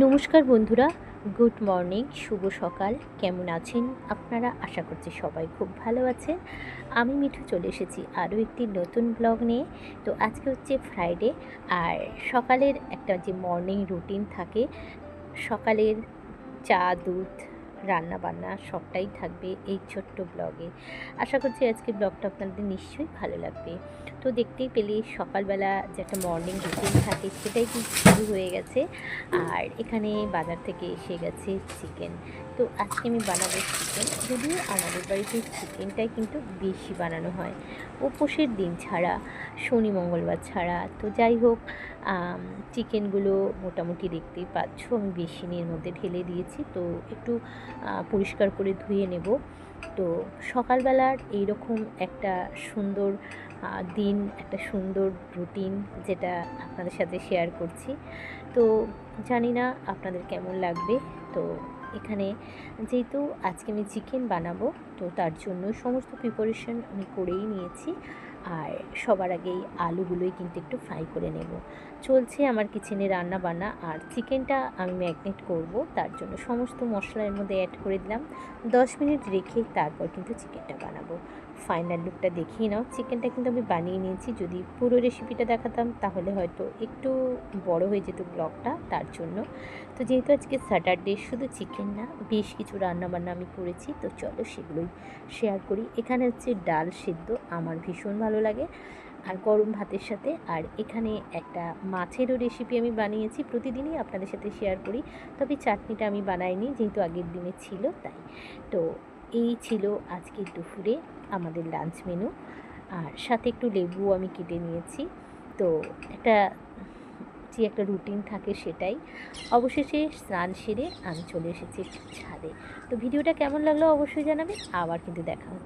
নমস্কার বন্ধুরা, good morning, শুভ সকাল। কেমন আছেন আপনারা? আশা করছি সবাই খুব ভালো আছেন। আমি মিঠু চলে এসেছি আরও একটি নতুন ব্লগ নিয়ে। তো আজকে হচ্ছে ফ্রাইডে, আর সকালের একটা যে মর্নিং রুটিন থাকে, সকালের চা দুধ রান্না বান্না সবটাই থাকবে এই ছোট্ট ব্লগে। আশা করছি আজকে ব্লগটা আপনাদের নিশ্চয়ই ভালো লাগবে। তো দেখতেই পেলে সকালবেলা যে একটা মর্নিং রুটিন থাকে সেটাই কিন্তু শুরু হয়ে গেছে। আর এখানে বাজার থেকে এসে গেছে চিকেন। তো আজকে আমি বানাবো চিকেন। যদিও আমাদের বাড়িতে চিকেনটাই কিন্তু বেশি বানানো হয় উপোসের দিন ছাড়া, শনি মঙ্গলবার ছাড়া। তো যাই হোক, চিকেনগুলো মোটামুটি দেখতেই পাচ্ছ আমি বেসিনের মধ্যে ঢেলে দিয়েছি। তো একটু পরিষ্কার করে ধুয়ে নেব। তো সকালবেলার এইরকম একটা সুন্দর দিন, একটা সুন্দর রুটিন যেটা আপনাদের সাথে শেয়ার করছি। তো জানি না আপনাদের কেমন লাগবে। তো এখানে যেহেতু আজকে আমি চিকেন বানাবো, তো তার জন্য সমস্ত প্রিপারেশন আমি করেই নিয়েছি। আর সবার আগেই আলুগুলোই কিন্তু একটু ফ্রাই করে নেব। চলছে আমার কিচেনে রান্না বান্না। আর চিকেনটা আমি ম্যাগনেট করব, তার জন্য সমস্ত মশলা এর মধ্যে অ্যাড করে দিলাম। 10 মিনিট রেখে তারপর কিন্তু চিকেনটা বানাবো। ফাইনাল লুকটা দেখিয়ে নাও। চিকেনটা কিন্তু আমি বানিয়ে নিয়েছি। যদি পুরো রেসিপিটা দেখাতাম তাহলে হয়তো একটু বড় হয়ে যেত ব্লগটা, তার জন্য। তো যেহেতু আজকে স্যাটারডে, শুধু চিকেন না, বেশ কিছু রান্নাবান্না আমি করেছি। তো চলো সেগুলোই শেয়ার করি। এখানে হচ্ছে ডাল সিদ্ধ, আমার ভীষণ ভালো লাগে আর গরম ভাতের সাথে। আর এখানে একটা মাছেরও রেসিপি আমি বানিয়েছি, প্রতিদিনই আপনাদের সাথে শেয়ার করি। তবে চাটনিটা আমি বানাইনি, যেহেতু আগের দিনে ছিল তাই। তো এই ছিল আজকে দুপুরে আমাদের লাঞ্চ মেনু। আর সাথে একটু লেবু আমি কেটে নিয়েছি। তো একটা যে একটা রুটিন থাকে সেটাই। অবশেষে স্নান সেরে আমি চলে এসেছি ছাদে। তো ভিডিওটা কেমন লাগলো অবশ্যই জানাবেন। আবার কিন্তু দেখা হবে।